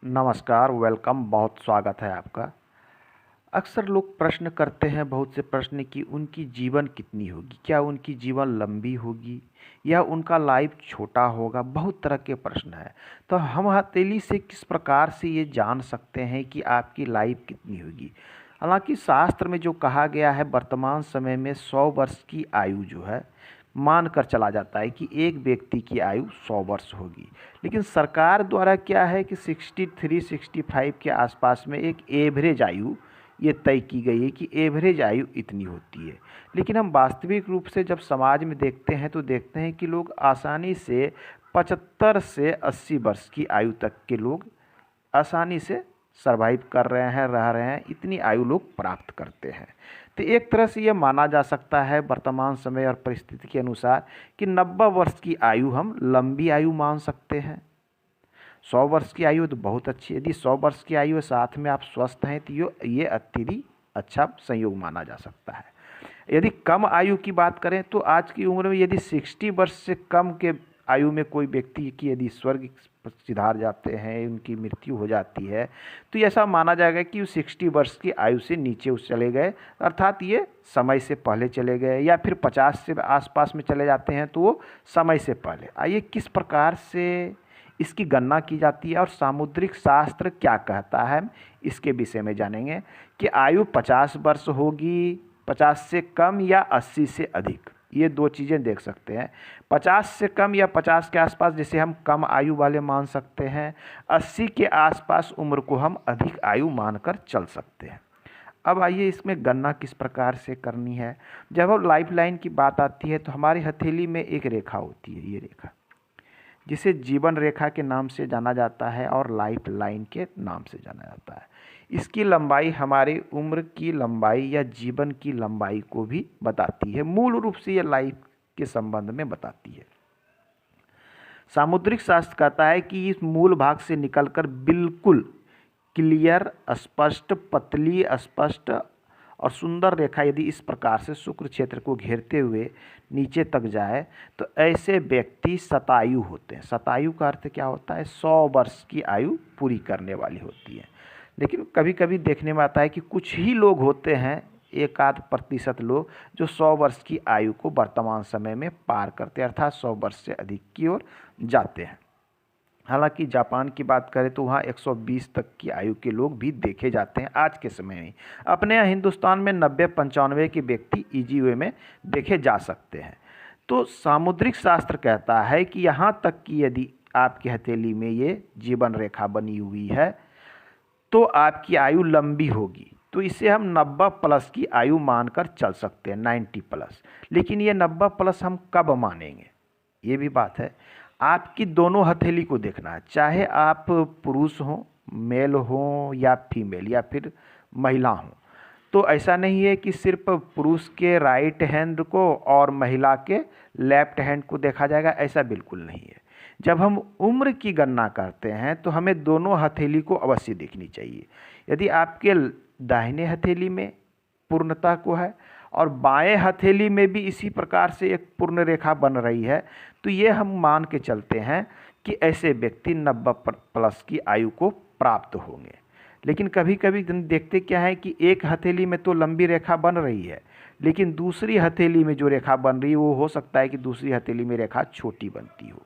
नमस्कार, वेलकम, बहुत स्वागत है आपका। अक्सर लोग प्रश्न करते हैं बहुत से प्रश्न कि उनकी जीवन कितनी होगी, क्या उनकी जीवन लंबी होगी या उनका लाइफ छोटा होगा, बहुत तरह के प्रश्न हैं। तो हम हथेली से किस प्रकार से ये जान सकते हैं कि आपकी लाइफ कितनी होगी। हालांकि शास्त्र में जो कहा गया है वर्तमान समय में 100 वर्ष की आयु जो है मान कर चला जाता है कि एक व्यक्ति की आयु 100 वर्ष होगी। लेकिन सरकार द्वारा क्या है कि 63-65 के आसपास में एक एवरेज आयु ये तय की गई है कि एवरेज आयु इतनी होती है। लेकिन हम वास्तविक रूप से जब समाज में देखते हैं तो देखते हैं कि लोग आसानी से 75 से 80 वर्ष की आयु तक के लोग आसानी से सर्वाइव कर रहे हैं, रह रहे हैं, इतनी आयु लोग प्राप्त करते हैं। तो एक तरह से ये माना जा सकता है वर्तमान समय और परिस्थिति के अनुसार कि 90 वर्ष की आयु हम लंबी आयु मान सकते हैं। 100 वर्ष की आयु तो बहुत अच्छी है। यदि 100 वर्ष की आयु साथ में आप स्वस्थ हैं तो ये अत्यधिक अच्छा संयोग माना जा सकता है। यदि कम आयु की बात करें तो आज की उम्र में यदि 60 वर्ष से कम के आयु में कोई व्यक्ति की यदि स्वर्ग सिधार जाते हैं, उनकी मृत्यु हो जाती है, तो ऐसा माना जाएगा कि वो 60 वर्ष की आयु से नीचे उस चले गए, अर्थात ये समय से पहले चले गए, या फिर 50 से आसपास में चले जाते हैं तो वो समय से पहले। आइए किस प्रकार से इसकी गणना की जाती है और सामुद्रिक शास्त्र क्या कहता है, इसके विषय में जानेंगे कि आयु 50 वर्ष होगी, 50 से कम या 80 से अधिक। ये दो चीज़ें देख सकते हैं। 50 से कम या 50 के आसपास जिसे हम कम आयु वाले मान सकते हैं, 80 के आसपास उम्र को हम अधिक आयु मानकर चल सकते हैं। अब आइए इसमें गणना किस प्रकार से करनी है। जब हम लाइफ लाइन की बात आती है तो हमारी हथेली में एक रेखा होती है, ये रेखा जिसे जीवन रेखा के नाम से जाना जाता है और लाइफ लाइन के नाम से जाना जाता है। इसकी लंबाई हमारी उम्र की लंबाई या जीवन की लंबाई को भी बताती है। मूल रूप से यह लाइफ के संबंध में बताती है। सामुद्रिक शास्त्र कहता है कि इस मूल भाग से निकलकर बिल्कुल क्लियर, स्पष्ट, पतली, स्पष्ट और सुंदर रेखा यदि इस प्रकार से शुक्र क्षेत्र को घेरते हुए नीचे तक जाए तो ऐसे व्यक्ति शतायु होते हैं। शतायु का अर्थ क्या होता है? 100 वर्ष की आयु पूरी करने वाली होती है। लेकिन कभी कभी देखने में आता है कि कुछ ही लोग होते हैं, 1-8% लोग, जो 100 वर्ष की आयु को वर्तमान समय में पार करते हैं, अर्थात 100 वर्ष से अधिक की ओर जाते हैं। हालांकि जापान की बात करें तो वहाँ 120 तक की आयु के लोग भी देखे जाते हैं आज के समय में। अपने यहाँ हिंदुस्तान में 90-95 के व्यक्ति इजी वे में देखे जा सकते हैं। तो सामुद्रिक शास्त्र कहता है कि यहाँ तक कि यदि आपकी हथेली में ये जीवन रेखा बनी हुई है तो आपकी आयु लंबी होगी। तो इसे हम 90 प्लस की आयु मानकर चल सकते हैं, 90 प्लस। लेकिन ये 90 प्लस हम कब मानेंगे, ये भी बात है। आपकी दोनों हथेली को देखना है, चाहे आप पुरुष हों, मेल हों या फीमेल या फिर महिला हों। तो ऐसा नहीं है कि सिर्फ पुरुष के राइट हैंड को और महिला के लेफ्ट हैंड को देखा जाएगा, ऐसा बिल्कुल नहीं है। जब हम उम्र की गणना करते हैं तो हमें दोनों हथेली को अवश्य देखनी चाहिए। यदि आपके दाहिने हथेली में पूर्णता को है और बाएं हथेली में भी इसी प्रकार से एक पूर्ण रेखा बन रही है तो ये हम मान के चलते हैं कि ऐसे व्यक्ति 90 प्लस की आयु को प्राप्त होंगे। लेकिन कभी कभी देखते क्या है कि एक हथेली में तो लंबी रेखा बन रही है, लेकिन दूसरी हथेली में जो रेखा बन रही है वो हो सकता है कि दूसरी हथेली में रेखा छोटी बनती हो।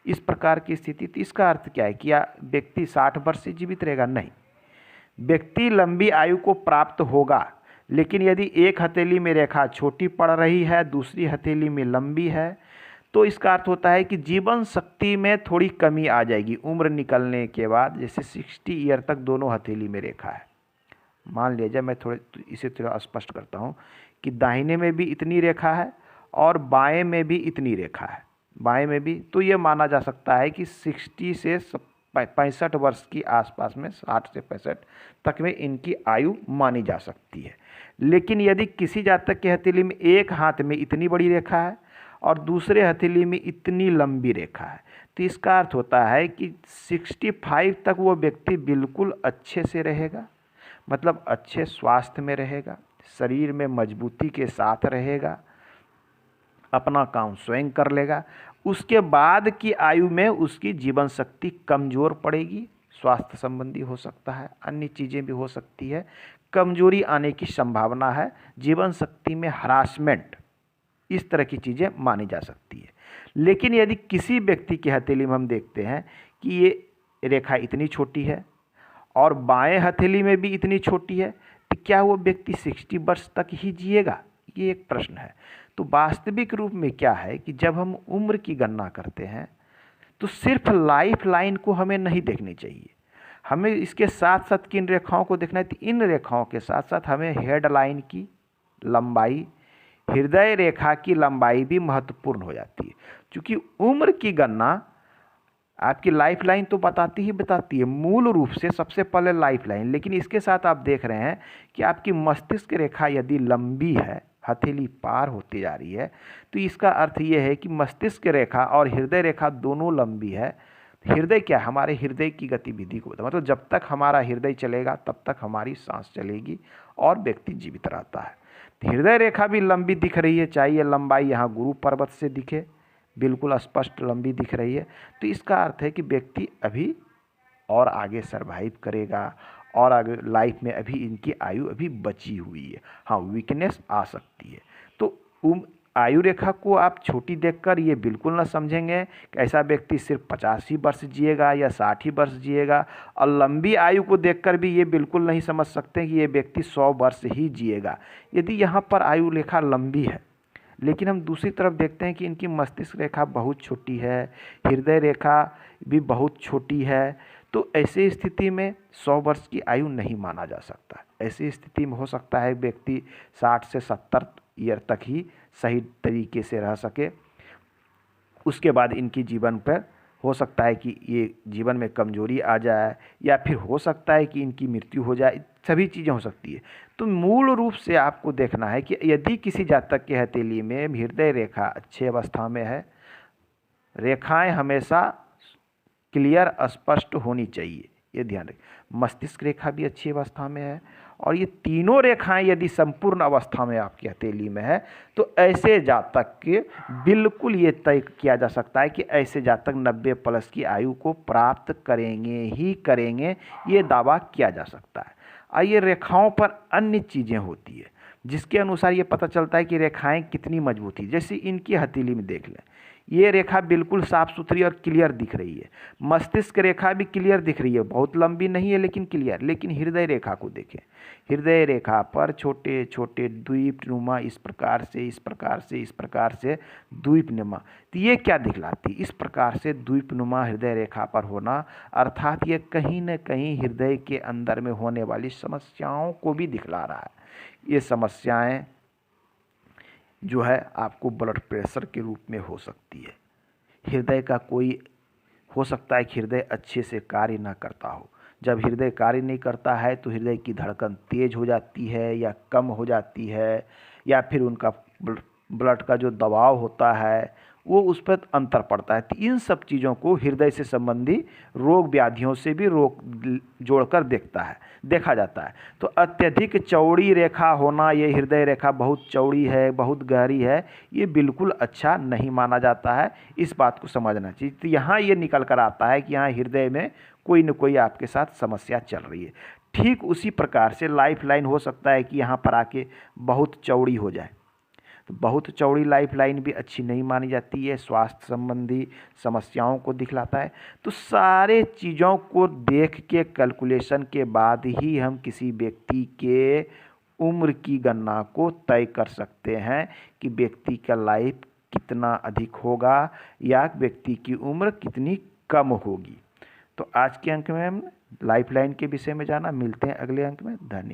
इस प्रकार की स्थिति, तो इसका अर्थ क्या है कि व्यक्ति 60 वर्ष से जीवित रहेगा? नहीं, व्यक्ति लंबी आयु को प्राप्त होगा। लेकिन यदि एक हथेली में रेखा छोटी पड़ रही है, दूसरी हथेली में लंबी है, तो इसका अर्थ होता है कि जीवन शक्ति में थोड़ी कमी आ जाएगी उम्र निकलने के बाद। जैसे 60 ईयर तक दोनों हथेली में रेखा है, मान लीजिए, मैं इसे थोड़ा स्पष्ट करता हूँ कि दाहिने में भी इतनी रेखा है और बाएं में भी इतनी रेखा है, बाएं में भी, तो ये माना जा सकता है कि 60 से 65 वर्ष की आसपास में, 60 से 65 तक में इनकी आयु मानी जा सकती है। लेकिन यदि किसी जातक की हथेली में एक हाथ में इतनी बड़ी रेखा है और दूसरे हथेली में इतनी लंबी रेखा है, तो इसका अर्थ होता है कि 65 तक वो व्यक्ति बिल्कुल अच्छे से रहेगा, मतलब अच्छे स्वास्थ्य में रहेगा, शरीर में मजबूती के साथ रहेगा, अपना काम स्वयं कर लेगा। उसके बाद की आयु में उसकी जीवन शक्ति कमज़ोर पड़ेगी, स्वास्थ्य संबंधी हो सकता है, अन्य चीज़ें भी हो सकती है। कमजोरी आने की संभावना है, जीवन शक्ति में हरासमेंट, इस तरह की चीज़ें मानी जा सकती है। लेकिन यदि किसी व्यक्ति की हथेली में हम देखते हैं कि ये रेखा इतनी छोटी है और बाएं हथेली में भी इतनी छोटी है, तो क्या वो व्यक्ति 60 वर्ष तक ही जिएगा? ये एक प्रश्न है। तो वास्तविक रूप में क्या है कि जब हम उम्र की गणना करते हैं तो सिर्फ लाइफ लाइन को हमें नहीं देखनी चाहिए, हमें इसके साथ साथ किन रेखाओं को देखना है, तो इन रेखाओं के साथ साथ हमें हेड लाइन की लंबाई, हृदय रेखा की लंबाई भी महत्वपूर्ण हो जाती है। क्योंकि उम्र की गणना आपकी लाइफ लाइन तो बताती है मूल रूप से सबसे पहले लाइफ लाइन, लेकिन इसके साथ आप देख रहे हैं कि आपकी मस्तिष्क रेखा यदि लंबी है, हथेली पार होती जा रही है, तो इसका अर्थ ये है कि मस्तिष्क रेखा और हृदय रेखा दोनों लंबी है। हृदय क्या है? हमारे हृदय की गतिविधि को मतलब जब तक हमारा हृदय चलेगा तब तक हमारी सांस चलेगी और व्यक्ति जीवित रहता है। हृदय रेखा भी लंबी दिख रही है, चाहे ये लंबाई यहाँ गुरु पर्वत से दिखे, बिल्कुल स्पष्ट लंबी दिख रही है, तो इसका अर्थ है कि व्यक्ति अभी और आगे सरवाइव करेगा और आगे लाइफ में अभी इनकी आयु अभी बची हुई है। हाँ, वीकनेस आ सकती है। तो आयु रेखा को आप छोटी देखकर ये बिल्कुल ना समझेंगे कि ऐसा व्यक्ति सिर्फ 50 ही वर्ष जिएगा या 60 ही वर्ष जिएगा, और लंबी आयु को देखकर भी ये बिल्कुल नहीं समझ सकते कि ये व्यक्ति 100 वर्ष ही जिएगा। यदि यहाँ पर आयु रेखा लंबी है, लेकिन हम दूसरी तरफ देखते हैं कि इनकी मस्तिष्क रेखा बहुत छोटी है, हृदय रेखा भी बहुत छोटी है, तो ऐसी स्थिति में 100 वर्ष की आयु नहीं माना जा सकता। ऐसी स्थिति में हो सकता है व्यक्ति 60 से 70 ईयर तक ही सही तरीके से रह सके, उसके बाद इनकी जीवन पर हो सकता है कि ये जीवन में कमजोरी आ जाए, या फिर हो सकता है कि इनकी मृत्यु हो जाए, सभी चीज़ें हो सकती है। तो मूल रूप से आपको देखना है कि यदि किसी जातक के हथेली में हृदय रेखा अच्छी अवस्था में है, रेखाएं हमेशा क्लियर स्पष्ट होनी चाहिए, ये ध्यान रखें। मस्तिष्क रेखा भी अच्छी अवस्था में है, और ये तीनों रेखाएं यदि संपूर्ण अवस्था में आपकी हथेली में है, तो ऐसे जातक के बिल्कुल ये तय किया जा सकता है कि ऐसे जातक 90 प्लस की आयु को प्राप्त करेंगे ही करेंगे, ये दावा किया जा सकता है। आइए, रेखाओं पर अन्य चीज़ें होती है जिसके अनुसार ये पता चलता है कि रेखाएं कितनी मजबूत है। जैसे इनकी हथेली में देख लें, ये रेखा बिल्कुल साफ सुथरी और क्लियर दिख रही है। मस्तिष्क रेखा भी क्लियर दिख रही है, बहुत लंबी नहीं है लेकिन क्लियर। लेकिन हृदय रेखा को देखें, हृदय रेखा पर छोटे छोटे द्वीपनुमा इस प्रकार से द्वीपनुमा, तो ये क्या दिखलाती? इस प्रकार से द्वीपनुमा हृदय रेखा पर होना, अर्थात ये कहीं न कहीं हृदय के अंदर में होने वाली समस्याओं को भी दिखला रहा है। ये समस्याएं जो है आपको ब्लड प्रेशर के रूप में हो सकती है, हृदय का कोई हो सकता है कि हृदय अच्छे से कार्य ना करता हो। जब हृदय कार्य नहीं करता है तो हृदय की धड़कन तेज हो जाती है या कम हो जाती है, या फिर उनका ब्लड का जो दबाव होता है वो उस पर अंतर पड़ता है। तो इन सब चीज़ों को हृदय से संबंधी रोग व्याधियों से भी जोड़कर देखा जाता है। तो अत्यधिक चौड़ी रेखा होना, ये हृदय रेखा बहुत चौड़ी है, बहुत गहरी है, ये बिल्कुल अच्छा नहीं माना जाता है। इस बात को समझना चाहिए। तो यहाँ ये निकल कर आता है कि यहाँ हृदय में कोई न कोई आपके साथ समस्या चल रही है। ठीक उसी प्रकार से लाइफ लाइन हो सकता है कि यहाँ पर आके बहुत चौड़ी हो जाए, तो बहुत चौड़ी लाइफ लाइन भी अच्छी नहीं मानी जाती है, स्वास्थ्य संबंधी समस्याओं को दिखलाता है। तो सारे चीज़ों को देख के कैलकुलेशन के बाद ही हम किसी व्यक्ति के उम्र की गणना को तय कर सकते हैं कि व्यक्ति का लाइफ कितना अधिक होगा या व्यक्ति की उम्र कितनी कम होगी। तो आज के अंक में हम लाइफ लाइन के विषय में जाना। मिलते हैं अगले अंक में। धन्यवाद।